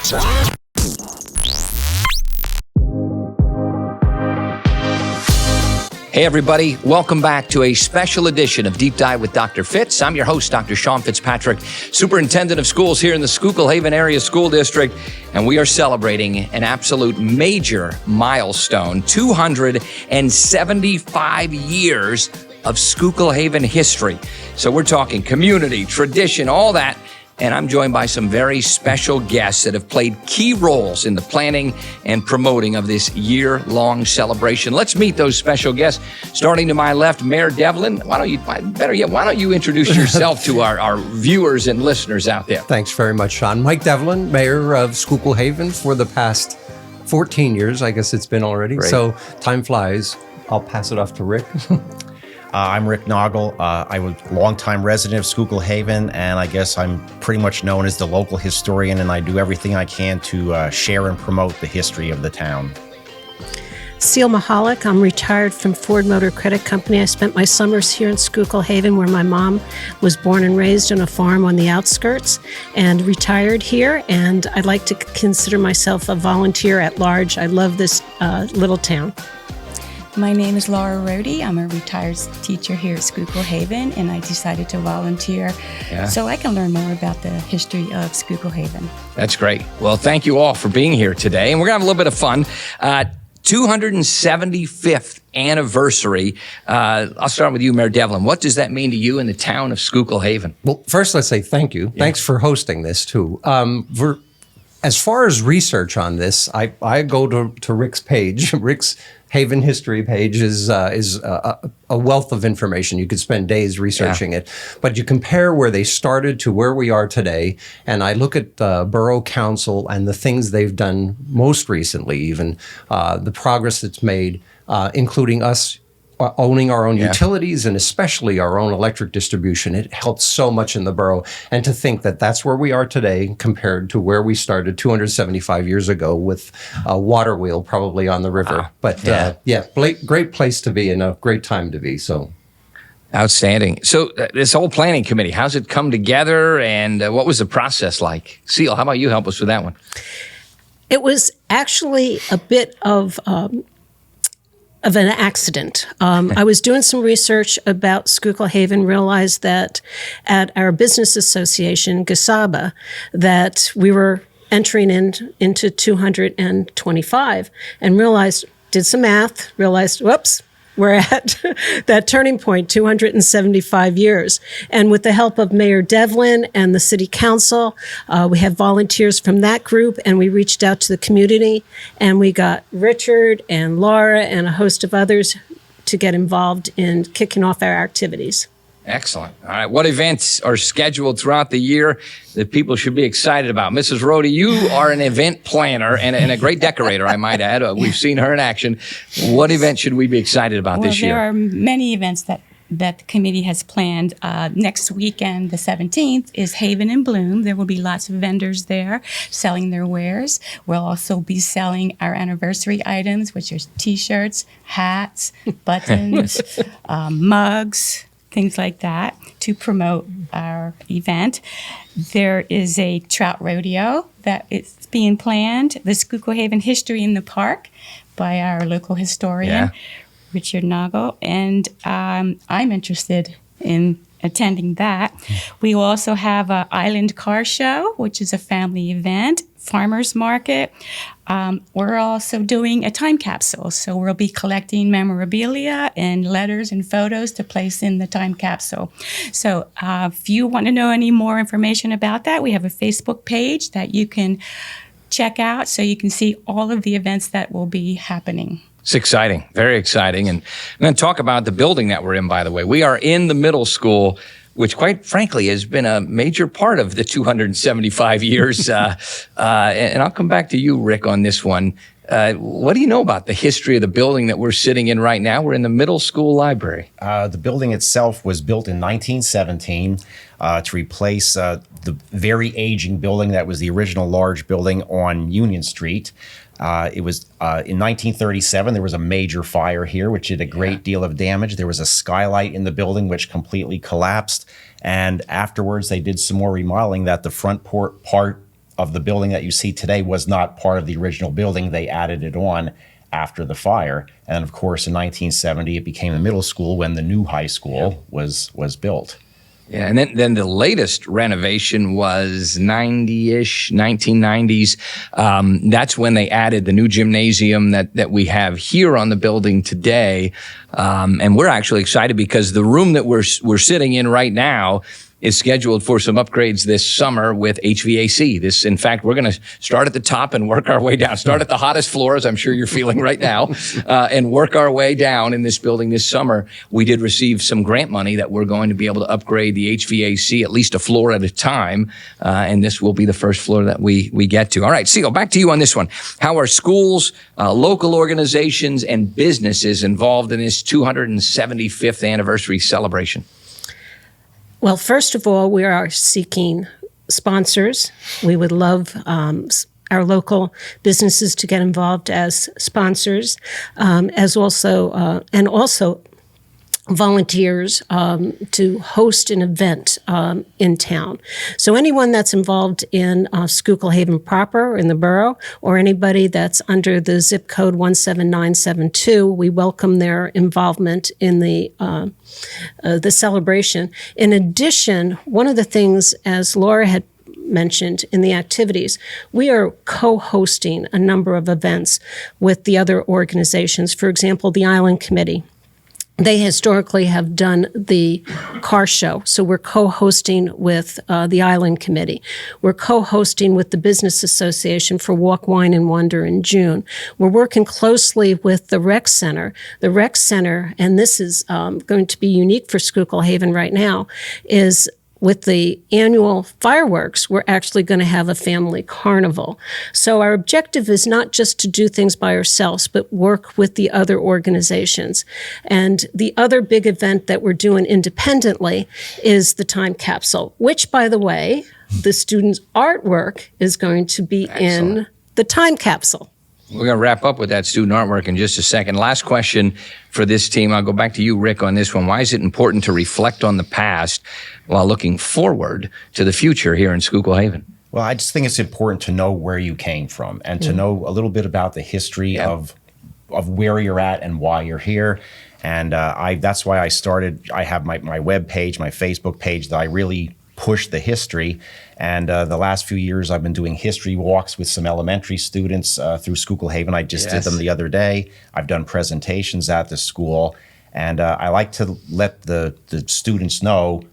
Hey everybody, welcome back to a special edition of Deep Dive with Dr. Fitz. I'm your host, Dr. Sean Fitzpatrick, Superintendent of Schools here in the Schuylkill Haven Area School District, and we are celebrating an absolute major milestone, 275 years of Schuylkill Haven history. So we're talking community, tradition, all that. And I'm joined by some very special guests that have played key roles in the planning and promoting of this year-long celebration. Let's meet those special guests. Starting to my left, Mayor Devlin. Why don't you introduce yourself to our viewers and listeners out there? Thanks very much, Sean. Mike Devlin, Mayor of Schuylkill Haven for the past 14 years, I guess it's been already. Great. So time flies. I'll pass it off to Rick. I'm Rick Nagle. I was a longtime resident of Schuylkill Haven, and I guess I'm pretty much known as the local historian, and I do everything I can to share and promote the history of the town. Ceil, I'm retired from Ford Motor Credit Company. I spent my summers here in Schuylkill Haven, where my mom was born and raised on a farm on the outskirts, and retired here. And I'd like to consider myself a volunteer at large. I love this little town. My name is Rhody. I'm a retired teacher here at Schuylkill Haven, and I decided to volunteer so I can learn more about the history of Schuylkill Haven. That's great. Well, thank you all for being here today, and we're going to have a little bit of fun. 275th anniversary. I'll start with you, Mayor Devlin. What does that mean to you in the town of Schuylkill Haven? Well, first, let's say thank you. Yeah. Thanks for hosting this, too. As far as research on this, I go to Rick's page. Rick's Haven history page is a wealth of information. You could spend days researching it, but you compare where they started to where we are today, and I look at the Borough Council and the things they've done most recently, even the progress that's made, including us owning our own utilities and especially our own electric distribution. It helps so much in the borough. And to think that that's where we are today compared to where we started 275 years ago with a water wheel probably on the river. Wow. But great place to be and a great time to be. So outstanding. So this whole planning committee, how's it come together, and what was the process like? Ceil, how about you help us with that one? It was actually a bit of an accident. I was doing some research about Schuylkill Haven, realized that at our business association, GASABA, that we were entering into 225, and did some math, realized, whoops, we're at that turning point, 275 years. And with the help of Mayor Devlin and the City Council, we have volunteers from that group, and we reached out to the community, and we got Richard and Laura and a host of others to get involved in kicking off our activities. Excellent. All right. What events are scheduled throughout the year that people should be excited about? Mrs. Rhody, you are an event planner and a great decorator, I might add. We've seen her in action. What event should we be excited about this year? There are many events that the committee has planned. Next weekend, the 17th, is Haven in Bloom. There will be lots of vendors there selling their wares. We'll also be selling our anniversary items, which are T-shirts, hats, buttons, mugs, things like that, to promote our event. There is a trout rodeo that is being planned, the Schuylkill Haven History in the Park by our local historian, Richard Nagle, and I'm interested in attending that. We will also have an island car show, which is a family event, farmers market. We're also doing a time capsule, so we'll be collecting memorabilia and letters and photos to place in the time capsule. So if you want to know any more information about that, we have a Facebook page that you can check out so you can see all of the events that will be happening. It's exciting, very exciting. And I'm going to talk about the building that we're in, by the way. We are in the middle school, which quite frankly has been a major part of the 275 years. And I'll come back to you, Rick, on this one. What do you know about the history of the building that we're sitting in right now? We're in the middle school library. The building itself was built in 1917 to replace the very aging building that was the original large building on Union Street. It was in 1937, there was a major fire here, which did a great deal of damage. There was a skylight in the building, which completely collapsed. And afterwards, they did some more remodeling that the front part of the building that you see today was not part of the original building. They added it on after the fire. And of course, in 1970, it became a middle school when the new high school was built. Yeah, and then the latest renovation was 90-ish, 1990s. That's when they added the new gymnasium that we have here on the building today. And we're actually excited because the room that we're sitting in right now is scheduled for some upgrades this summer with HVAC. In fact, we're going to start at the top and work our way down. Start at the hottest floor, as I'm sure you're feeling right now, and work our way down in this building this summer. We did receive some grant money that we're going to be able to upgrade the HVAC at least a floor at a time, and this will be the first floor that we get to. All right, Ceil, back to you on this one. How are schools, local organizations, and businesses involved in this 275th anniversary celebration? Well, first of all, we are seeking sponsors. We would love our local businesses to get involved as sponsors, as also volunteers to host an event in town. So anyone that's involved in Schuylkill Haven proper, in the borough, or anybody that's under the zip code 17972, we welcome their involvement in the celebration. In addition, one of the things, as Laura had mentioned in the activities, we are co-hosting a number of events with the other organizations. For example, the Island Committee. They historically have done the car show, so we're co-hosting with the Island Committee. We're co-hosting with the Business Association for Walk, Wine, and Wonder in June. We're working closely with the Rec Center. The Rec Center, and this is going to be unique for Schuylkill Haven right now, is with the annual fireworks, we're actually going to have a family carnival. So our objective is not just to do things by ourselves, but work with the other organizations. And the other big event that we're doing independently is the time capsule, which, by the way, the students' artwork is going to be in the time capsule. We're going to wrap up with that student artwork in just a second. Last question for this team. I'll go back to you, Rick, on this one. Why is it important to reflect on the past while looking forward to the future here in Schuylkill Haven? Well, I just think it's important to know where you came from and to know a little bit about the history of where you're at and why you're here. And that's why I have my web page, my Facebook page, that I really push the history. And the last few years, I've been doing history walks with some elementary students through Schuylkill Haven. I just did them the other day. I've done presentations at the school. And I like to let the students know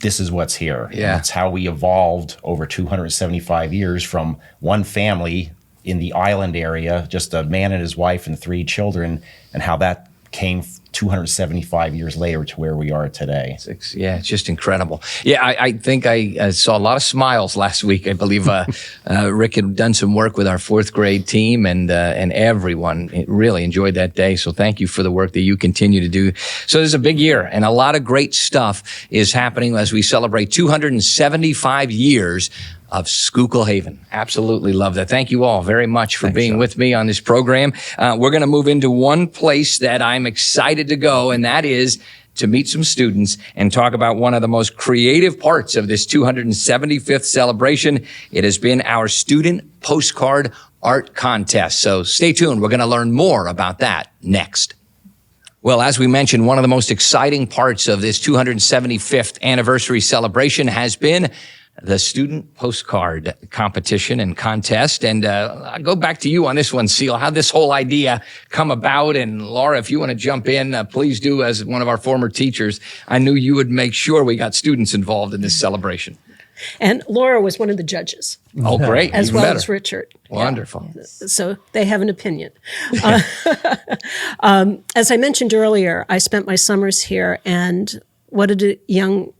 this is what's here. Yeah. It's how we evolved over 275 years from one family in the island area, just a man and his wife and 3 children, and how that came 275 years later to where we are today. Yeah, it's just incredible. Yeah, I think I saw a lot of smiles last week. I believe Rick had done some work with our 4th grade team, and everyone really enjoyed that day. So thank you for the work that you continue to do. So this is a big year, and a lot of great stuff is happening as we celebrate 275 years of Schuylkill Haven. Absolutely love that. Thank you all very much for being with me on this program. We're going to move into one place that I'm excited to go, and that is to meet some students and talk about one of the most creative parts of this 275th celebration. It has been our Student Postcard Art Contest. So stay tuned. We're going to learn more about that next. Well, as we mentioned, one of the most exciting parts of this 275th anniversary celebration has been the Student Postcard Competition and Contest. And I'll go back to you on this one, Ceil. How'd this whole idea come about? And Laura, if you want to jump in, please do. As one of our former teachers, I knew you would make sure we got students involved in this celebration. And Laura was one of the judges. Oh, great. As Even well better. as Richard. Wonderful. Yeah. So they have an opinion. As I mentioned earlier, I spent my summers here, and what did a young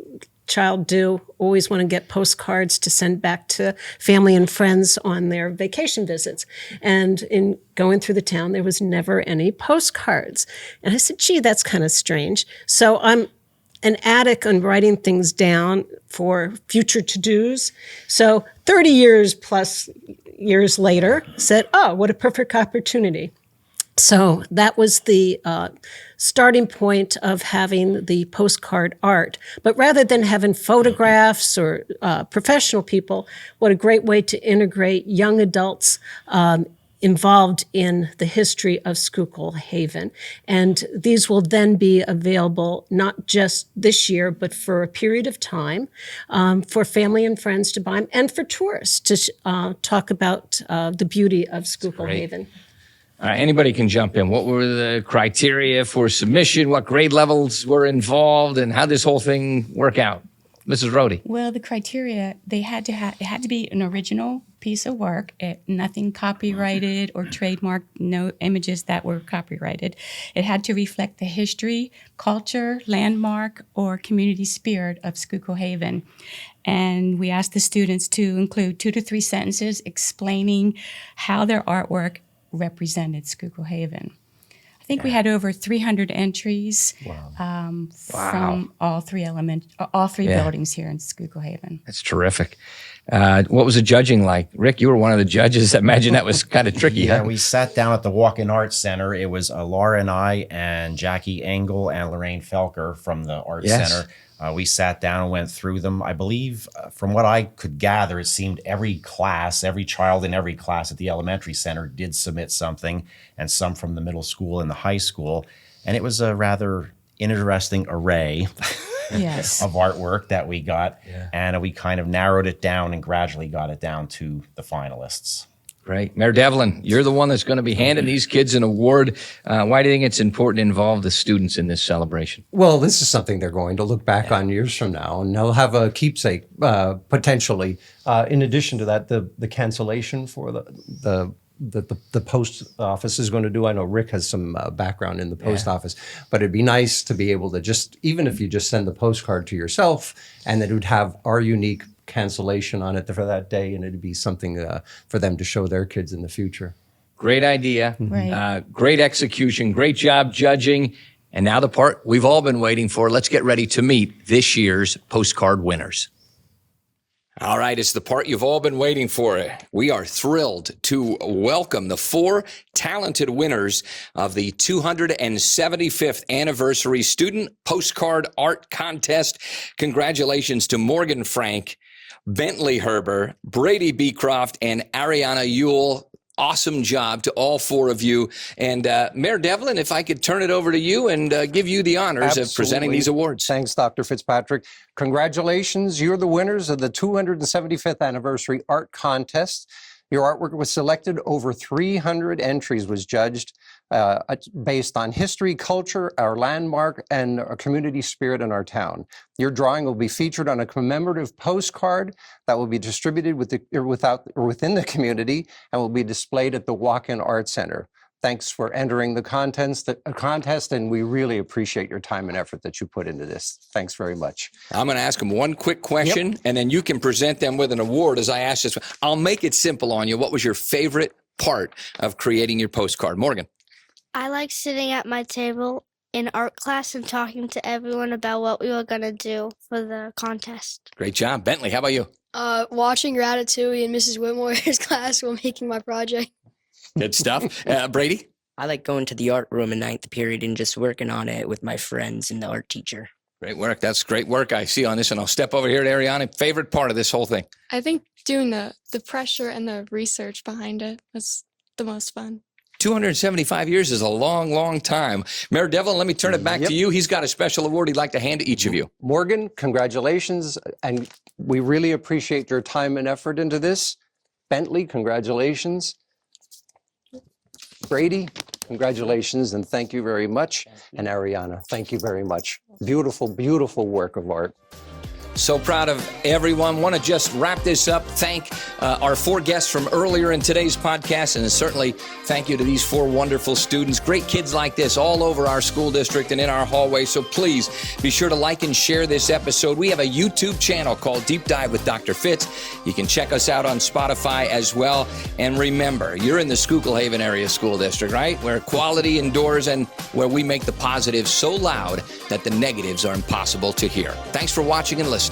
child do? Always want to get postcards to send back to family and friends on their vacation visits. And in going through the town, there was never any postcards. And I said, gee, that's kind of strange. So I'm an addict on writing things down for future to-dos. So 30 years plus years later, said, oh, what a perfect opportunity. So that was the starting point of having the postcard art. But rather than having photographs or professional people, what a great way to integrate young adults involved in the history of Schuylkill Haven. And these will then be available not just this year, but for a period of time for family and friends to buy them, and for tourists to talk about the beauty of Schuylkill Haven. All right, anybody can jump in. What were the criteria for submission? What grade levels were involved, and how did this whole thing work out? Mrs. Rhody. Well, the criteria, it had to be an original piece of work, nothing copyrighted or trademarked, no images that were copyrighted. It had to reflect the history, culture, landmark, or community spirit of Schuylkill Haven. And we asked the students to include 2 to 3 sentences explaining how their artwork represented Schuylkill Haven. I think we had over 300 entries from all three buildings here in Schuylkill Haven. That's terrific. What was the judging like? Rick, you were one of the judges. I imagine that was kind of tricky, Yeah, huh? we sat down at the Walk-In Art Center. It was Laura and I and Jackie Engel and Lorraine Felker from the Art Center. We sat down and went through them. I believe, from what I could gather, it seemed every child in every class at the elementary center did submit something, and some from the middle school and the high school. And it was a rather interesting array of artwork that we got. Yeah. And we kind of narrowed it down and gradually got it down to the finalists. Great. Mayor Devlin, you're the one that's going to be handing these kids an award. Why do you think it's important to involve the students in this celebration? Well, this is something they're going to look back on years from now, and they'll have a keepsake potentially. In addition to that, the cancellation for the post office is going to do. I know Rick has some background in the post office, but it'd be nice to be able to just, even if you just send the postcard to yourself, and it would have our unique cancellation on it for that day, and it'd be something for them to show their kids in the future. Great idea. Right. Great execution. Great job judging. And now the part we've all been waiting for. Let's get ready to meet this year's postcard winners. All right, it's the part you've all been waiting for. We are thrilled to welcome the 4 talented winners of the 275th anniversary Student Postcard Art Contest. Congratulations to Morgan Frank, Bentley Herber, Brady Beecroft, and Arianna Yule. Awesome job to all 4 of you. And Mayor Devlin, if I could turn it over to you and give you the honors of presenting these awards. Thanks, Dr. Fitzpatrick. Congratulations. You're the winners of the 275th Anniversary Art Contest. Your artwork was selected. Over 300 entries was judged based on history, culture, our landmark, and our community spirit in our town. Your drawing will be featured on a commemorative postcard that will be distributed within the community and will be displayed at the Walk-In Art Center. Thanks for entering the contest, and we really appreciate your time and effort that you put into this. Thanks very much. I'm going to ask them one quick question, and then you can present them with an award as I ask this. I'll make it simple on you. What was your favorite part of creating your postcard? Morgan. I like sitting at my table in art class and talking to everyone about what we were going to do for the contest. Great job. Bentley, how about you? Watching Ratatouille in Mrs. Whitmore's class while making my project. Good stuff. Brady? I like going to the art room in 9th period and just working on it with my friends and the art teacher. Great work. That's great work I see on this. And I'll step over here to Arianna. Favorite part of this whole thing? I think doing the pressure and the research behind it was the most fun. 275 years is a long, long time. Mayor Devlin, let me turn it back to you. He's got a special award he'd like to hand to each of you. Morgan, congratulations. And we really appreciate your time and effort into this. Bentley, congratulations. Brady, congratulations, and thank you very much. And Arianna, thank you very much. Beautiful, beautiful work of art. So proud of everyone. Want to just wrap this up. Thank our 4 guests from earlier in today's podcast, and certainly thank you to these 4 wonderful students. Great kids like this all over our school district and in our hallway. So please be sure to like and share this episode. We have a YouTube channel called Deep Dive with Dr. Fitz. You can check us out on Spotify as well. And remember, you're in the Schuylkill Haven area school district, right? Where quality endures and where we make the positives so loud that the negatives are impossible to hear. Thanks for watching and listening.